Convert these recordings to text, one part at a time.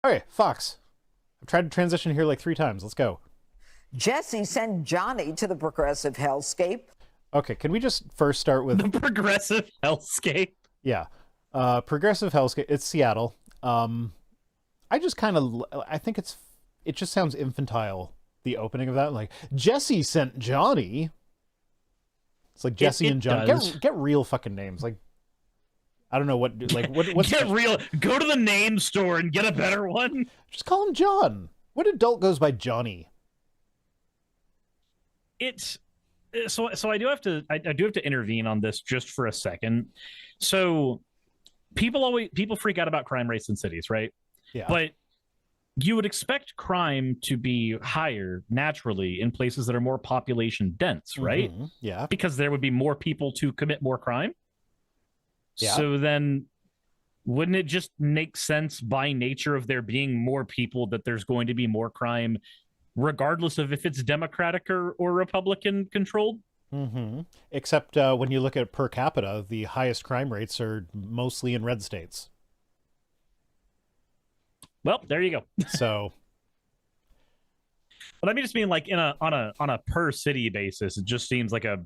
All right, Fox. I've tried to transition here like 3 times. Let's go. Jesse sent Johnny to the progressive hellscape. Okay, can we just first start with... The progressive hellscape? Yeah. Progressive hellscape. It's Seattle. I just kind of... I think it just sounds infantile, the opening of that. Like, Jesse sent Johnny. It's like Jesse and Johnny. Get real fucking names. Like, I don't know what... Like, what's... Get real. Go to the name store and get a better one. Just call him John. What adult goes by Johnny? It's... So I do have to intervene on this just for a second. So people freak out about crime rates in cities, right? Yeah. But you would expect crime to be higher naturally in places that are more population dense, right? Mm-hmm. Yeah. Because there would be more people to commit more crime. Yeah. So then wouldn't it just make sense by nature of there being more people that there's going to be more crime regardless of if it's Democratic or Republican controlled? Mm-hmm. Except when you look at per capita, the highest crime rates are mostly in red states. Well, there you go. So, but I mean, just being like on a per city basis, it just seems like a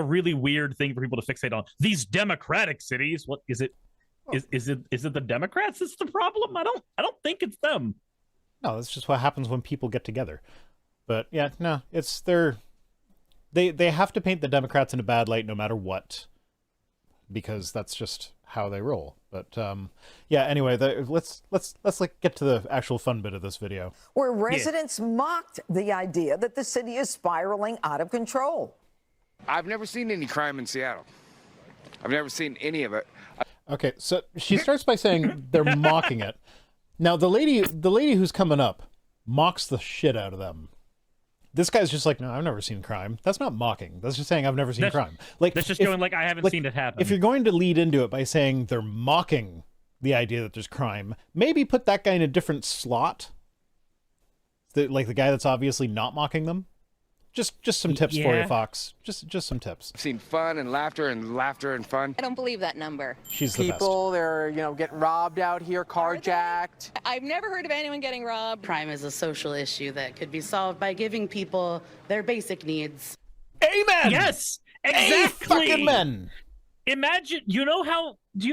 really weird thing for people to fixate on. These Democratic cities, what is it? Is it the Democrats that's the problem? I don't think it's them. No, that's just what happens when people get together. But yeah, no, it's they have to paint the Democrats in a bad light no matter what, because that's just how they roll. But yeah, anyway, let's like get to the actual fun bit of this video, where residents mocked the idea that the city is spiraling out of control. I've never seen any crime in Seattle. I've never seen any of it. Okay, so she starts by saying they're mocking it. Now the lady who's coming up mocks the shit out of them. This guy's just like, no, I've never seen crime. That's not mocking. That's just saying I've never seen crime. Like, that's just going like, I haven't seen it happen. If you're going to lead into it by saying they're mocking the idea that there's crime, maybe put that guy in a different slot. Like the guy that's obviously not mocking them. Just some tips for you, Fox. Just some tips. I've seen fun and laughter and fun. I don't believe that number. She's the People, they're, getting robbed out here, carjacked. I've never heard of anyone getting robbed. Crime is a social issue that could be solved by giving people their basic needs. Amen! Yes! Exactly! Amen! Imagine, do you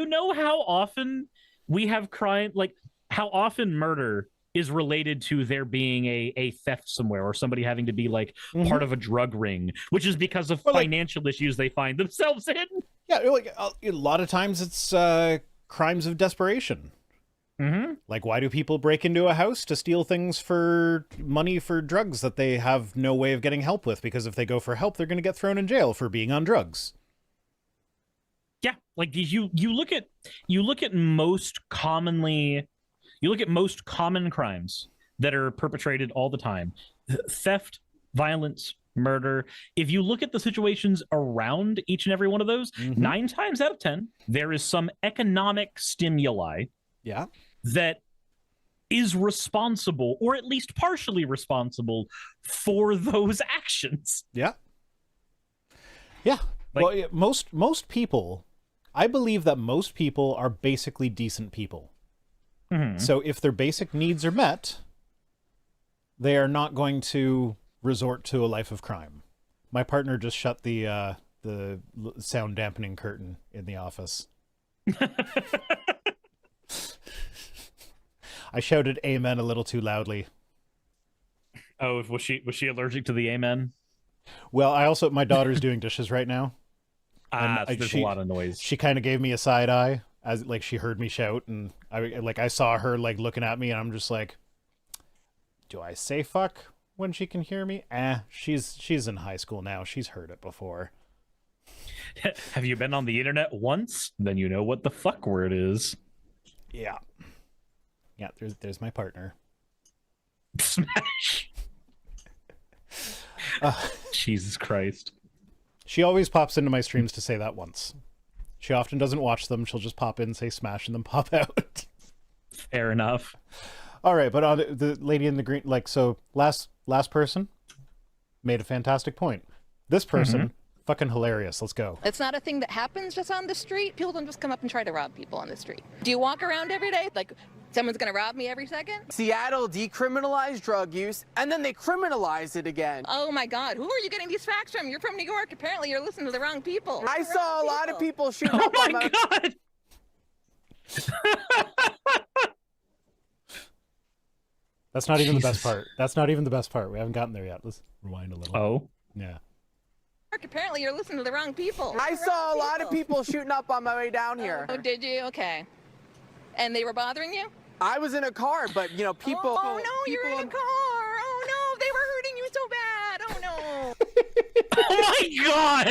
know how often we have crime, like how often murder is related to there being a theft somewhere or somebody having to be like part of a drug ring, which is because of financial issues they find themselves in. Yeah, like a lot of times it's crimes of desperation. Mm-hmm. Like, why do people break into a house to steal things for money for drugs that they have no way of getting help with? Because if they go for help, they're going to get thrown in jail for being on drugs. Yeah, like you look at most common crimes that are perpetrated all the time. Theft, violence, murder. If you look at the situations around each and every one of those, 9 times out of 10, there is some economic stimuli that is responsible, or at least partially responsible, for those actions. Yeah. Yeah. Like, well, most people, I believe that most people are basically decent people. So if their basic needs are met, they are not going to resort to a life of crime. My partner just shut the sound dampening curtain in the office. I shouted amen a little too loudly. Oh, was she allergic to the amen? Well, my daughter's doing dishes right now. There's a lot of noise. She kind of gave me a side eye. As like she heard me shout, and I saw her like looking at me, and I'm just like, do I say fuck when she can hear me? She's in high school now. She's heard it before. Have you been on the internet once? Then you know what the fuck word is. Yeah. There's my partner. Smash. Jesus Christ. She always pops into my streams to say that once. She often doesn't watch them. She'll just pop in, say smash, and then pop out. Fair enough. All right, but on the lady in the green, like, so last person made a fantastic point. This person, fucking hilarious. Let's go. It's not a thing that happens just on the street. People don't just come up and try to rob people on the street. Do you walk around every day? Like, Someone's gonna rob me every second? Seattle decriminalized drug use, and then they criminalized it again. Oh my God, who are you getting these facts from? You're from New York. Apparently you're listening to the wrong people. I saw a lot of people shooting Oh up on my God! That's not even the best Jesus. part. That's not even the best part. We haven't gotten there yet. Let's rewind a little. Oh. Yeah. Apparently you're listening to the wrong people. I saw a lot of people shooting up on my way down here. Oh, did you? Okay. And they were bothering you? I was in a car, but you know, people. Oh no, you're in a car. Oh no, they were hurting you so bad. Oh no. Oh my God!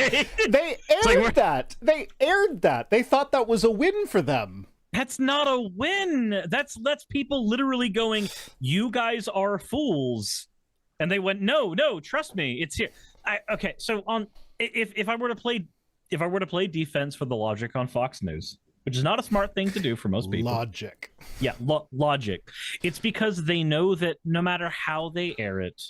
They aired that. They aired that. They thought that was a win for them. That's not a win. That's people literally going, "You guys are fools," and they went, "No, trust me, it's here." Okay, so if I were to play defense for the logic on Fox News, which is not a smart thing to do for most people. Logic. Yeah, logic. It's because they know that no matter how they air it,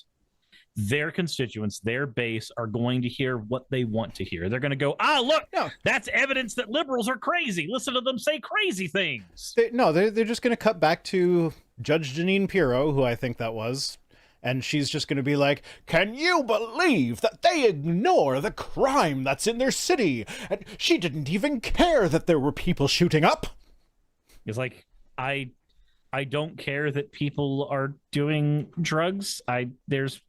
their constituents, their base, are going to hear what they want to hear. They're going to go, look, No. that's evidence that liberals are crazy. Listen to them say crazy things. They're just going to cut back to Judge Janine Pirro, who I think that was, and she's just going to be like, can you believe that they ignore the crime that's in their city? And she didn't even care that there were people shooting up. It's like, I don't care that people are doing drugs. There's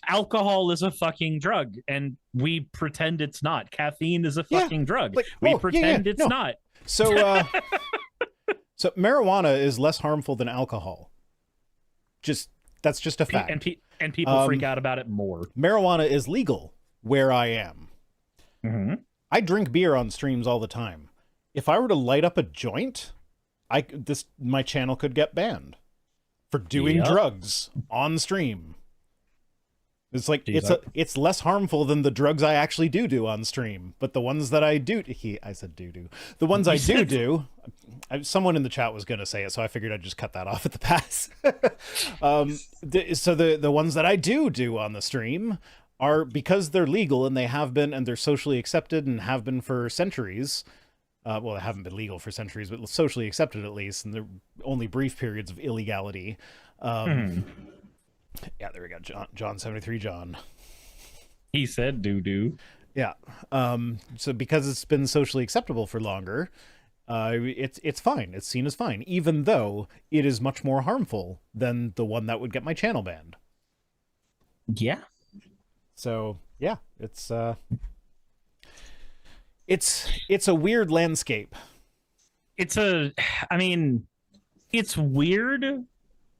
alcohol is a fucking drug, and we pretend it's not. Caffeine is a fucking drug. Like, we pretend it's no. not. So, so marijuana is less harmful than alcohol. That's just a fact. And people freak out about it more. Marijuana is legal where I am. Mm-hmm. I drink beer on streams all the time. If I were to light up a joint, my channel could get banned for doing drugs on stream. It's like it's less harmful than the drugs I actually do on stream, but the ones that I do, I said do. The ones I do, someone in the chat was going to say it, so I figured I'd just cut that off at the pass. So the ones that I do on the stream are because they're legal and they have been, and they're socially accepted and have been for centuries. Well, they haven't been legal for centuries, but socially accepted at least, and they're only brief periods of illegality. Yeah, there we go. John 73 John. He said doo-doo. Yeah. So because it's been socially acceptable for longer, it's fine. It's seen as fine, even though it is much more harmful than the one that would get my channel banned. Yeah. So yeah, it's a weird landscape. It's weird,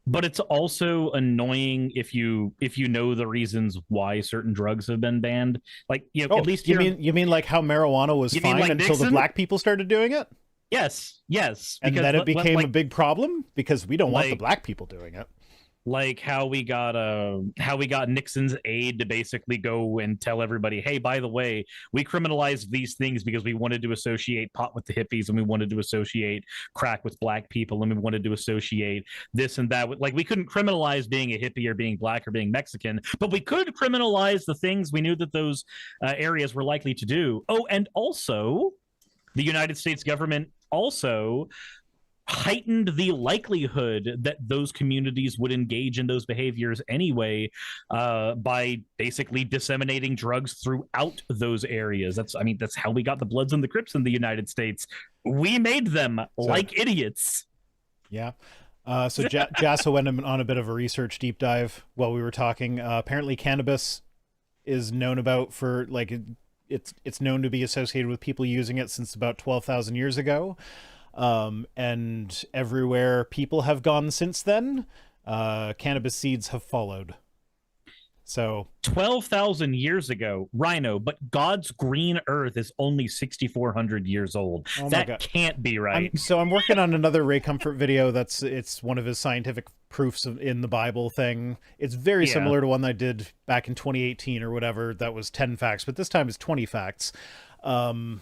but it's also annoying if you know the reasons why certain drugs have been banned. Like, at least you mean like how marijuana was fine like until Nixon? the black people started doing it? Yes. And then it became a big problem because we don't want the black people doing it. Like how we got Nixon's aide to basically go and tell everybody, hey, by the way, we criminalized these things because we wanted to associate pot with the hippies, and we wanted to associate crack with black people, and we wanted to associate this and that. Like, we couldn't criminalize being a hippie or being black or being Mexican, but we could criminalize the things we knew that those areas were likely to do. Oh, and also the United States government also heightened the likelihood that those communities would engage in those behaviors anyway, by basically disseminating drugs throughout those areas. That's how we got the Bloods and the Crips in the United States. We made them like idiots. Yeah. So Jassa went on a bit of a research deep dive while we were talking. Apparently cannabis is known about for, like, it's known to be associated with people using it since about 12,000 years ago. And everywhere people have gone since then, cannabis seeds have followed. So 12,000 years ago, Rhino, but God's green earth is only 6,400 years old. That can't be right. I'm working on another Ray Comfort video. It's one of his scientific proofs in the Bible thing. It's very similar to one I did back in 2018 or whatever. That was 10 facts, but this time it's 20 facts. And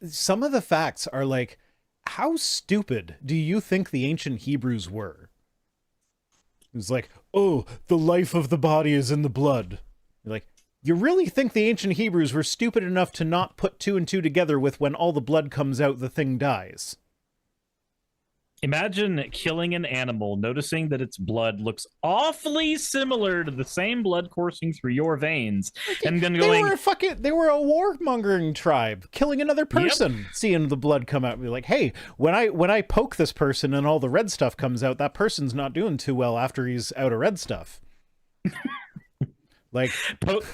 some of the facts are like, how stupid do you think the ancient Hebrews were? It was like, oh, the life of the body is in the blood. You're like, you really think the ancient Hebrews were stupid enough to not put two and two together with when all the blood comes out, the thing dies? Imagine killing an animal, noticing that its blood looks awfully similar to the same blood coursing through your veins, and then going, they were a warmongering tribe, killing another person, seeing the blood come out and be like, hey, when I poke this person and all the red stuff comes out, that person's not doing too well after he's out of red stuff. Like,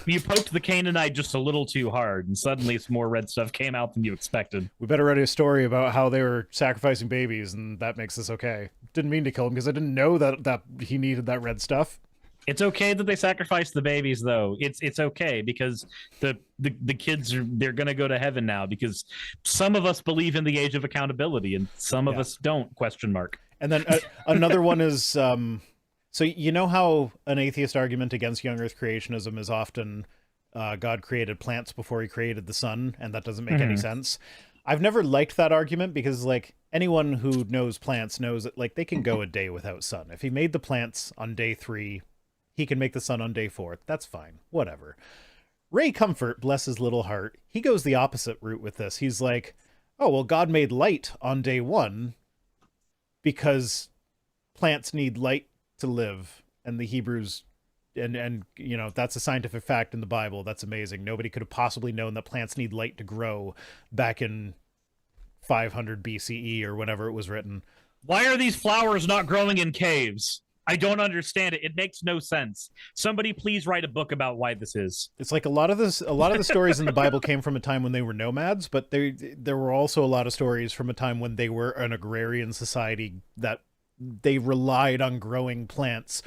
you poked the Canaanite just a little too hard, and suddenly some more red stuff came out than you expected. We better write a story about how they were sacrificing babies, and that makes this okay. Didn't mean to kill him because I didn't know that he needed that red stuff. It's okay that they sacrificed the babies, though. It's okay because the kids they're gonna go to heaven now because some of us believe in the age of accountability and some of us don't. ? And then another one is. So you know how an atheist argument against young Earth creationism is often God created plants before he created the sun, and that doesn't make any sense. I've never liked that argument because, like, anyone who knows plants knows that, like, they can go a day without sun. If he made the plants on day 3, he can make the sun on day 4. That's fine. Whatever. Ray Comfort, bless his little heart, he goes the opposite route with this. He's like, oh, well, God made light on day 1 because plants need light to live, and the Hebrews and you know, that's a scientific fact in the Bible. That's amazing. Nobody could have possibly known that plants need light to grow back in 500 BCE or whenever it was written. Why are these flowers not growing in caves? I don't understand it. It makes no sense. Somebody please write a book about why this is. It's like a lot of the stories in the Bible came from a time when they were nomads, but there were also a lot of stories from a time when they were an agrarian society that they relied on growing plants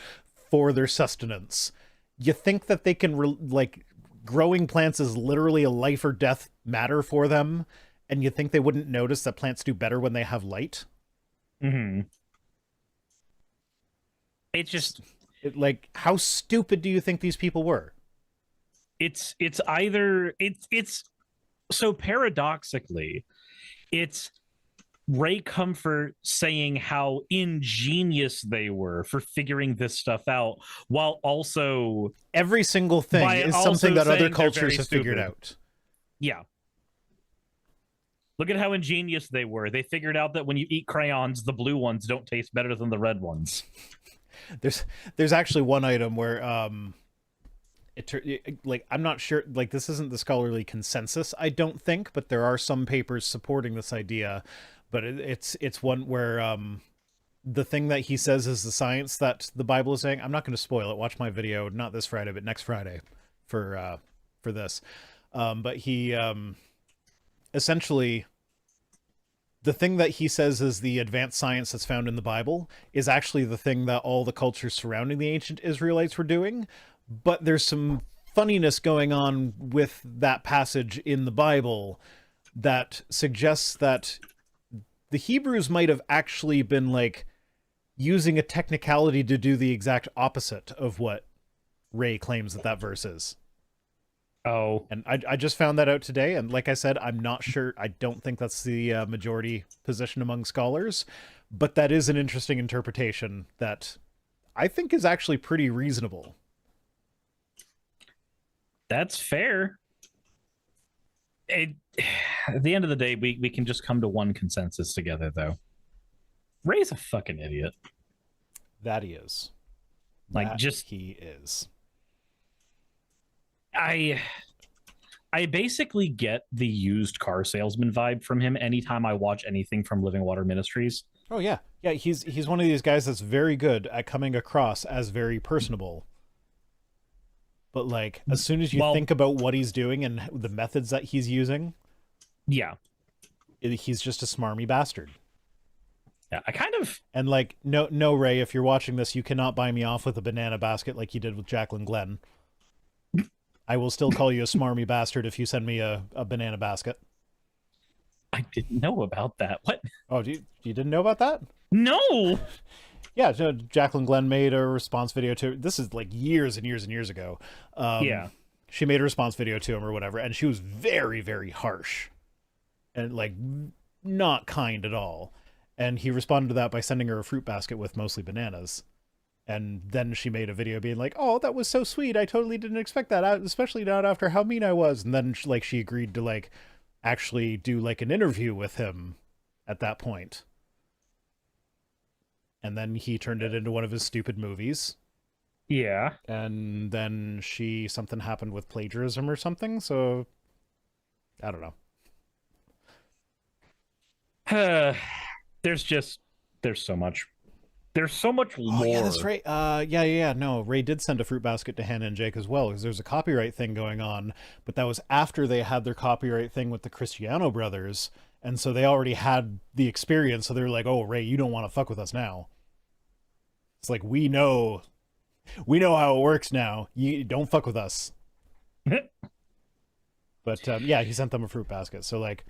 for their sustenance. You think that they can like growing plants is literally a life or death matter for them, and you think they wouldn't notice that plants do better when they have light? It's just like, how stupid do you think these people were? It's so paradoxically, it's Ray Comfort saying how ingenious they were for figuring this stuff out, while also every single thing is something that other cultures have figured out. Yeah. Look at how ingenious they were. They figured out that when you eat crayons, the blue ones don't taste better than the red ones. There's actually one item where like, I'm not sure, like, this isn't the scholarly consensus, I don't think, but there are some papers supporting this idea. But it's one where the thing that he says is the science that the Bible is saying. I'm not going to spoil it. Watch my video, not this Friday, but next Friday for this. But he essentially, the thing that he says is the advanced science that's found in the Bible is actually the thing that all the cultures surrounding the ancient Israelites were doing. But there's some funniness going on with that passage in the Bible that suggests that the Hebrews might have actually been, like, using a technicality to do the exact opposite of what Ray claims that verse is. Oh. And I just found that out today, and like I said, I'm not sure. I don't think that's the majority position among scholars, but that is an interesting interpretation that I think is actually pretty reasonable. That's fair. At the end of the day, we can just come to one consensus together, though. Ray's a fucking idiot. That he is. Like, he is. I basically get the used car salesman vibe from him anytime I watch anything from Living Water Ministries. Oh yeah. Yeah, he's one of these guys that's very good at coming across as very personable. But, like, as soon as you think about what he's doing and the methods that he's using, yeah, he's just a smarmy bastard. Yeah, I kind of... And, like, no, Ray, if you're watching this, you cannot buy me off with a banana basket like you did with Jacqueline Glenn. I will still call you a smarmy bastard if you send me a banana basket. I didn't know about that. What? Oh, you didn't know about that? No! Yeah, Jacqueline Glenn made a response video to... This is, like, years and years and years ago. Yeah. She made a response video to him or whatever, and she was very, very harsh. And, like, not kind at all. And he responded to that by sending her a fruit basket with mostly bananas. And then she made a video being like, oh, that was so sweet. I totally didn't expect that, especially not after how mean I was. And then, like, she agreed to, like, actually do, like, an interview with him at that point. and then he turned it into one of his stupid movies. Yeah. And then something happened with plagiarism or something, so I don't know. There's so much. There's so much lore. Oh, yeah, that's right. No, Ray did send a fruit basket to Hannah and Jake as well, because there's a copyright thing going on, but that was after they had their copyright thing with the Cristiano brothers, and so they already had the experience, so they're like, oh, Ray, you don't want to fuck with us now. It's like, we know how it works now. You don't fuck with us. But, yeah, he sent them a fruit basket, so, like...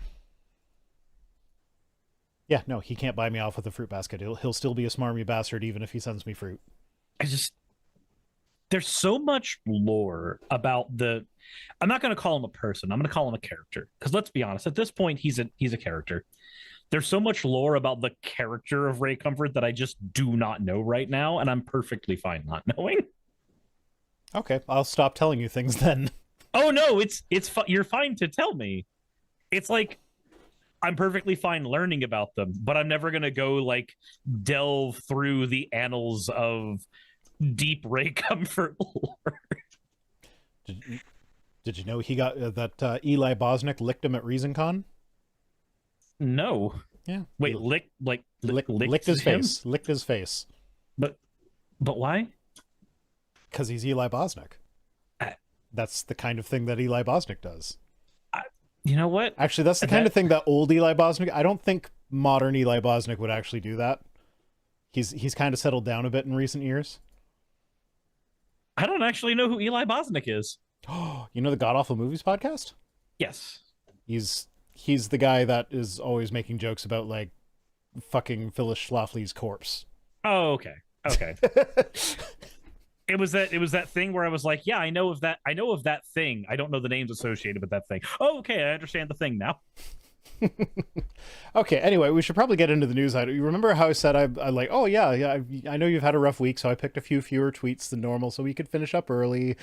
Yeah, no, he can't buy me off with a fruit basket. He'll still be a smarmy bastard even if he sends me fruit. There's so much lore about I'm not going to call him a person. I'm going to call him a character. Because let's be honest, at this point, he's a character. There's so much lore about the character of Ray Comfort that I just do not know right now, and I'm perfectly fine not knowing. Okay, I'll stop telling you things then. Oh no, you're fine to tell me. It's like, I'm perfectly fine learning about them, but I'm never going to go, like, delve through the annals of deep Ray Comfort lore. Did you know he got that Eli Bosnick licked him at ReasonCon? No. Yeah. Wait, licked his face. Licked his face. But why? Because he's Eli Bosnick. That's the kind of thing that Eli Bosnick does. You know what? Actually, that's the kind of thing that old Eli Bosnick... I don't think modern Eli Bosnick would actually do that. He's kind of settled down a bit in recent years. I don't actually know who Eli Bosnick is. You know the God Awful Movies podcast? Yes. He's the guy that is always making jokes about, like, fucking Phyllis Schlafly's corpse. Oh, okay. It was that thing where I was like, yeah, I know of that thing. I don't know the names associated with that thing. Oh, okay, I understand the thing now. Okay, anyway, we should probably get into the news item. You remember how I said I like, oh yeah, I know you've had a rough week, so I picked a few fewer tweets than normal so we could finish up early.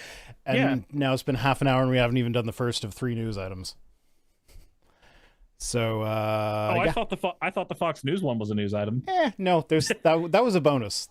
And now it's been half an hour and we haven't even done the first of 3 news items. So I thought the Fox News one was a news item. No, that was a bonus.